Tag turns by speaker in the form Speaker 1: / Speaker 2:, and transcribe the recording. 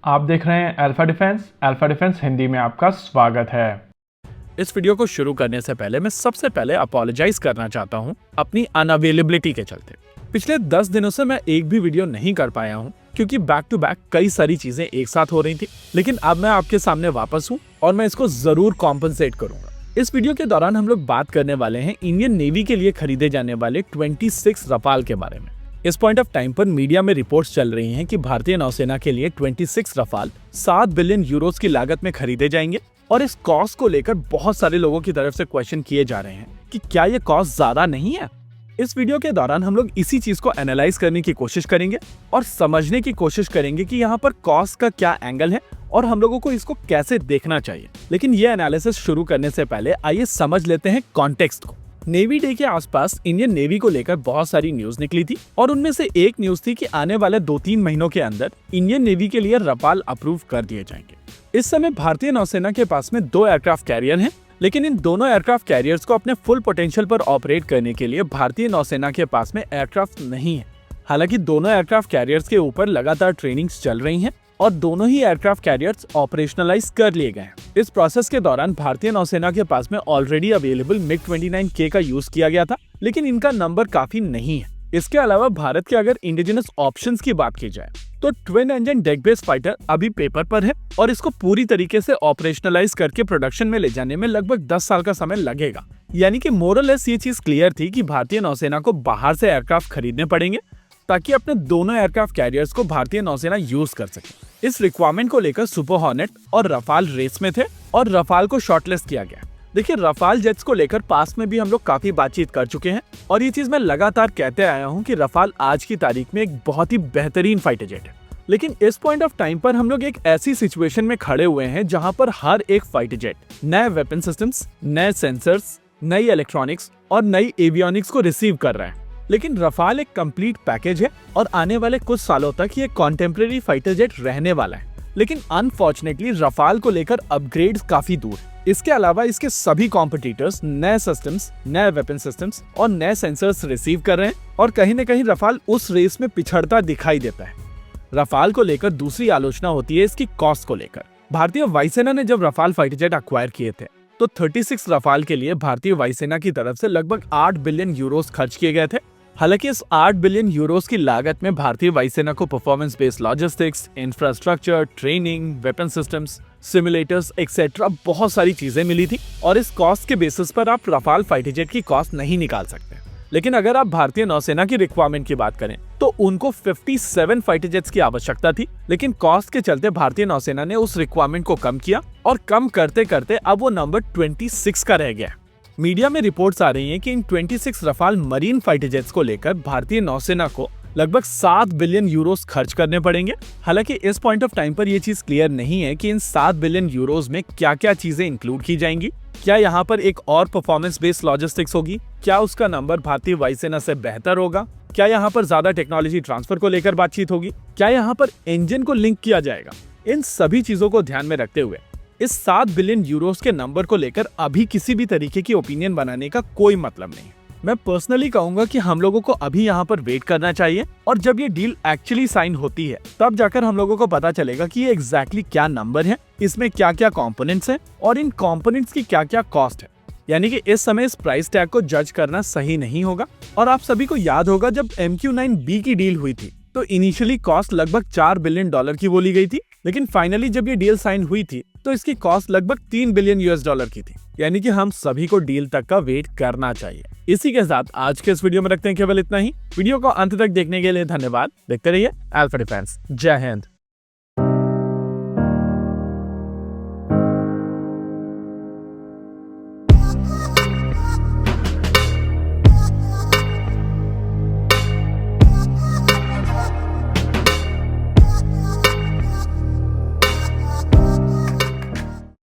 Speaker 1: आप देख रहे हैं अल्फा डिफेंस हिंदी में आपका स्वागत है।
Speaker 2: इस वीडियो को शुरू करने से पहले मैं सबसे पहले अपोलोजाइज करना चाहता हूं अपनी अनअवेलेबिलिटी के चलते। पिछले 10 दिनों से मैं एक भी वीडियो नहीं कर पाया हूं क्योंकि बैक टू बैक कई सारी चीजें एक साथ हो रही थी, लेकिन अब मैं आपके सामने वापस हूं और मैं इसको जरूर कॉम्पनसेट करूंगा। इस वीडियो के दौरान हम लोग बात करने वाले हैं इंडियन नेवी के लिए खरीदे जाने वाले 26 रफाल के बारे में। इस पॉइंट ऑफ टाइम पर मीडिया में रिपोर्ट्स चल रही हैं कि भारतीय नौसेना के लिए 26 रफाल 7 बिलियन यूरोस की लागत में खरीदे जाएंगे और इस कॉस्ट को लेकर बहुत सारे लोगों की तरफ से क्वेश्चन किए जा रहे हैं कि क्या ये कॉस्ट ज्यादा नहीं है। इस वीडियो के दौरान हम लोग इसी चीज को एनालाइज करने की कोशिश करेंगे और समझने की कोशिश करेंगे कि यहाँ पर कॉस्ट का क्या एंगल है और हम लोगों को इसको कैसे देखना चाहिए। लेकिन ये एनालिसिस शुरू करने से पहले आइए समझ लेते हैं कॉन्टेक्स्ट को। नेवी डे के आसपास इंडियन नेवी को लेकर बहुत सारी न्यूज निकली थी और उनमें से एक न्यूज थी कि आने वाले 2-3 महीनों के अंदर इंडियन नेवी के लिए रफाल अप्रूव कर दिए जाएंगे। इस समय भारतीय नौसेना के पास में 2 एयरक्राफ्ट कैरियर हैं, लेकिन इन दोनों एयरक्राफ्ट कैरियर्स को अपने फुल पोटेंशियल पर ऑपरेट करने के लिए भारतीय नौसेना के पास में एयरक्राफ्ट नहीं है। हालांकि दोनों एयरक्राफ्ट कैरियर्स के ऊपर लगातार ट्रेनिंग्स चल रही हैं और दोनों ही एयरक्राफ्ट कैरियर्स ऑपरेशनलाइज कर लिए गए हैं। इस प्रोसेस के दौरान भारतीय नौसेना के पास में ऑलरेडी अवेलेबल MiG-29K का यूज किया गया था, लेकिन इनका नंबर काफी नहीं है। इसके अलावा भारत के अगर इंडिजिनस ऑप्शंस की बात की जाए तो twin engine deck based fighter अभी पेपर पर है और इसको पूरी तरीके से ऑपरेशनलाइज करके प्रोडक्शन में ले जाने में लगभग 10 साल का समय लगेगा। यानी कि मोरलेस ये चीज क्लियर थी कि भारतीय नौसेना को बाहर से एयरक्राफ्ट खरीदने पड़ेंगे ताकि अपने दोनों एयरक्राफ्ट कैरियर्स को भारतीय नौसेना यूज कर सके। इस रिक्वायरमेंट को लेकर सुपर हॉर्नेट और रफाल रेस में थे और रफाल को शॉर्टलिस्ट किया गया। देखिए, रफाल जेट्स को लेकर पास में भी हम लोग काफी बातचीत कर चुके हैं और ये चीज मैं लगातार कहते आया हूँ कि रफाल आज की तारीख में एक बहुत ही बेहतरीन फाइटर जेट है। लेकिन इस पॉइंट ऑफ टाइम पर हम लोग एक ऐसी सिचुएशन में खड़े हुए हैं जहां पर हर एक फाइटर जेट नए वेपन सिस्टम्स, नए सेंसर्स, नई इलेक्ट्रॉनिक्स और नई एवियोनिक्स को रिसीव कर रहे हैं। लेकिन रफाल एक कंप्लीट पैकेज है और आने वाले कुछ सालों तक ये कॉन्टेम्परेरी फाइटर जेट रहने वाला है। लेकिन अनफॉर्चुनेटली रफाल को लेकर अपग्रेड्स काफी दूर है। इसके अलावा इसके सभी कॉम्पिटिटर्स नए सिस्टम्स, नए वेपन सिस्टम्स और नए सेंसर्स रिसीव कर रहे हैं और कहीं न कहीं रफाल उस रेस में पिछड़ता दिखाई देता है। रफाल को लेकर दूसरी आलोचना होती है इसकी कॉस्ट को लेकर। भारतीय वायुसेना ने जब रफाल फाइटर जेट अक्वायर किए थे तो 36 रफाल के लिए भारतीय वायुसेना की तरफ से लगभग 8 बिलियन यूरोस खर्च किए गए थे। हालांकि इस 8 बिलियन यूरोस की लागत में भारतीय वायुसेना को performance based logistics, infrastructure, training, weapon systems, simulators etcetera बहुत सारी चीजें मिली थी और इस कॉस्ट के बेसिस पर आप रफाल फाइटर जेट की कॉस्ट नहीं निकाल सकते। लेकिन अगर आप भारतीय नौसेना की रिक्वायरमेंट की बात करें तो उनको 57 फाइटर जेट्स की आवश्यकता थी, लेकिन कॉस्ट के चलते भारतीय नौसेना ने उस रिक्वायरमेंट को कम किया और कम करते करते अब वो नंबर 26 का रह गया। मीडिया में रिपोर्ट्स आ रही हैं कि इन 26 रफाल मरीन फाइटर जेट्स को लेकर भारतीय नौसेना को लगभग 7 बिलियन यूरोस खर्च करने पड़ेंगे। हालांकि इस पॉइंट ऑफ टाइम पर यह चीज क्लियर नहीं है कि इन 7 बिलियन यूरोस में क्या क्या चीजें इंक्लूड की जाएंगी। क्या यहाँ पर एक और परफॉर्मेंस बेस्ड लॉजिस्टिक्स होगी? क्या उसका नंबर भारतीय वायुसेना से बेहतर होगा? क्या यहाँ पर ज्यादा टेक्नोलॉजी ट्रांसफर को लेकर बातचीत होगी? क्या यहाँ पर इंजन को लिंक किया जाएगा? इन सभी चीजों को ध्यान में रखते हुए इस 7 बिलियन यूरोस के नंबर को लेकर अभी किसी भी तरीके की ओपिनियन बनाने का कोई मतलब नहीं। मैं पर्सनली कहूंगा कि हम लोगों को अभी यहाँ पर वेट करना चाहिए और जब ये डील एक्चुअली साइन होती है तब जाकर हम लोगों को पता चलेगा कि ये एग्जैक्टली क्या नंबर है, इसमें क्या क्या कंपोनेंट्स हैं और इन कंपोनेंट्स की क्या क्या कॉस्ट है। यानी कि इस समय इस प्राइस टैग को जज करना सही नहीं होगा। और आप सभी को याद होगा जब MQ-9B की डील हुई थी तो इनिशियली कॉस्ट लगभग $4 बिलियन की बोली गई थी, लेकिन फाइनली जब ये डील साइन हुई थी तो इसकी कॉस्ट लगभग $3 बिलियन की थी। यानी कि हम सभी को डील तक का वेट करना चाहिए। इसी के साथ आज के इस वीडियो में रखते हैं केवल इतना ही। वीडियो को अंत तक देखने के लिए धन्यवाद। देखते रहिए अल्फा डिफेंस। जय हिंद।